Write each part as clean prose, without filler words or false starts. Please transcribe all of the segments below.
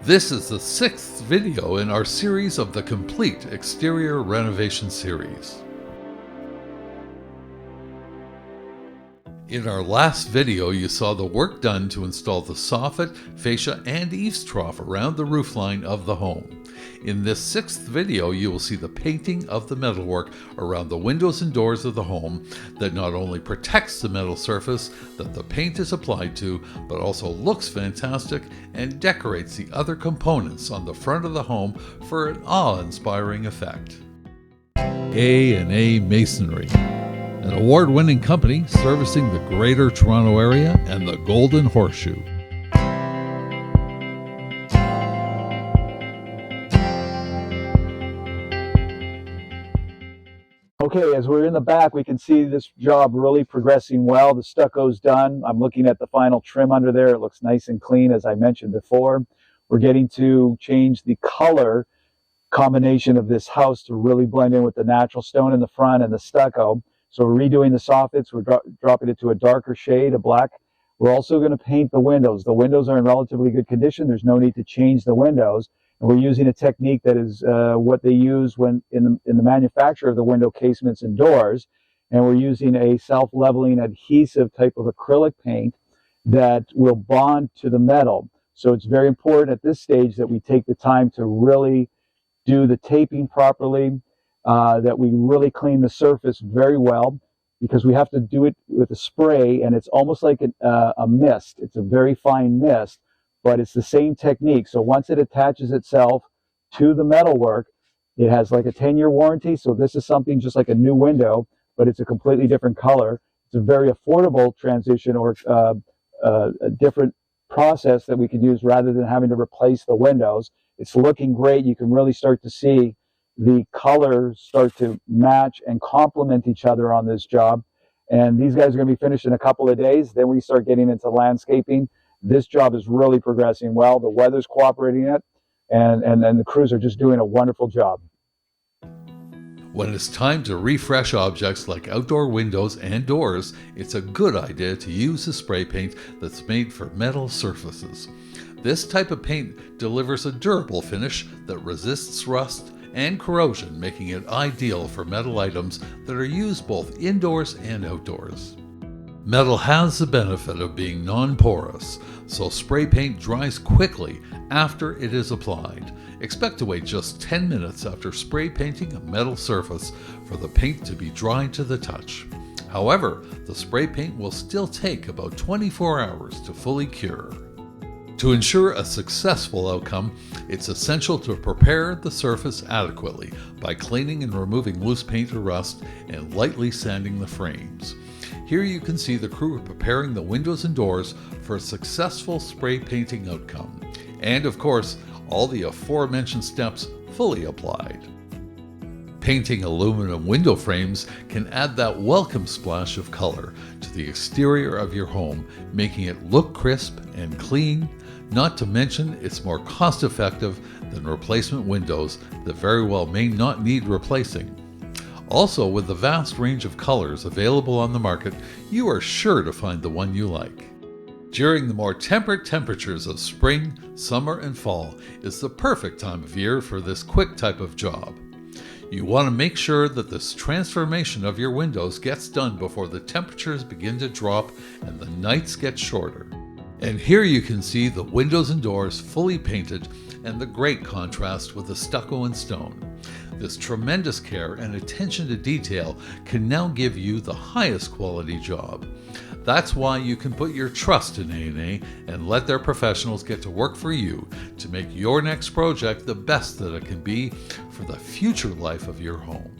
This is the 6th video in our series of the complete exterior renovation series. In our last video, you saw the work done to install the soffit, fascia, and eaves trough around the roofline of the home. In this 6th video, you will see the painting of the metalwork around the windows and doors of the home that not only protects the metal surface that the paint is applied to, but also looks fantastic and decorates the other components on the front of the home for an awe-inspiring effect. A&A Masonry, an award-winning company servicing the Greater Toronto Area and the Golden Horseshoe. Okay, as we're in the back, we can see this job really progressing well. The stucco's done. I'm looking at the final trim under there. It looks nice and clean, as I mentioned before. We're getting to change the color combination of this house to really blend in with the natural stone in the front and the stucco. So we're redoing the soffits. We're dropping it to a darker shade, a black. We're also going to paint the windows. The windows are in relatively good condition. There's no need to change the windows. And we're using a technique that is what they use when in the manufacture of the window casements and doors. And we're using a self-leveling adhesive type of acrylic paint that will bond to the metal. So it's very important at this stage that we take the time to really do the taping properly, that we really clean the surface very well, because we have to do it with a spray, and it's almost like a mist. It's a very fine mist, but it's the same technique. So once it attaches itself to the metalwork, it has like a 10-year warranty. So this is something just like a new window, but it's a completely different color. It's a very affordable transition, or a different process that we could use rather than having to replace the windows. It's looking great. You can really start to see the colors start to match and complement each other on this job. And these guys are going to be finished in a couple of days. Then we start getting into landscaping. This job is really progressing well. The weather's cooperating it, and the crews are just doing a wonderful job. When it's time to refresh objects like outdoor windows and doors, it's a good idea to use a spray paint that's made for metal surfaces. This type of paint delivers a durable finish that resists rust and corrosion, making it ideal for metal items that are used both indoors and outdoors. Metal has the benefit of being non-porous, so spray paint dries quickly after it is applied. Expect to wait just 10 minutes after spray painting a metal surface for the paint to be dry to the touch. However, the spray paint will still take about 24 hours to fully cure. To ensure a successful outcome, it's essential to prepare the surface adequately by cleaning and removing loose paint or rust and lightly sanding the frames. Here you can see the crew preparing the windows and doors for a successful spray painting outcome. And of course, all the aforementioned steps fully applied. Painting aluminum window frames can add that welcome splash of color to the exterior of your home, making it look crisp and clean. Not to mention, it's more cost-effective than replacement windows that very well may not need replacing. Also, with the vast range of colors available on the market, you are sure to find the one you like. During the more temperate temperatures of spring, summer, and fall is the perfect time of year for this quick type of job. You want to make sure that this transformation of your windows gets done before the temperatures begin to drop and the nights get shorter. And here you can see the windows and doors fully painted and the great contrast with the stucco and stone. This tremendous care and attention to detail can now give you the highest quality job. That's why you can put your trust in A&A and let their professionals get to work for you to make your next project the best that it can be for the future life of your home.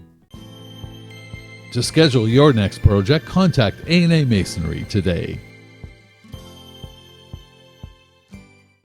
To schedule your next project, contact A&A Masonry today.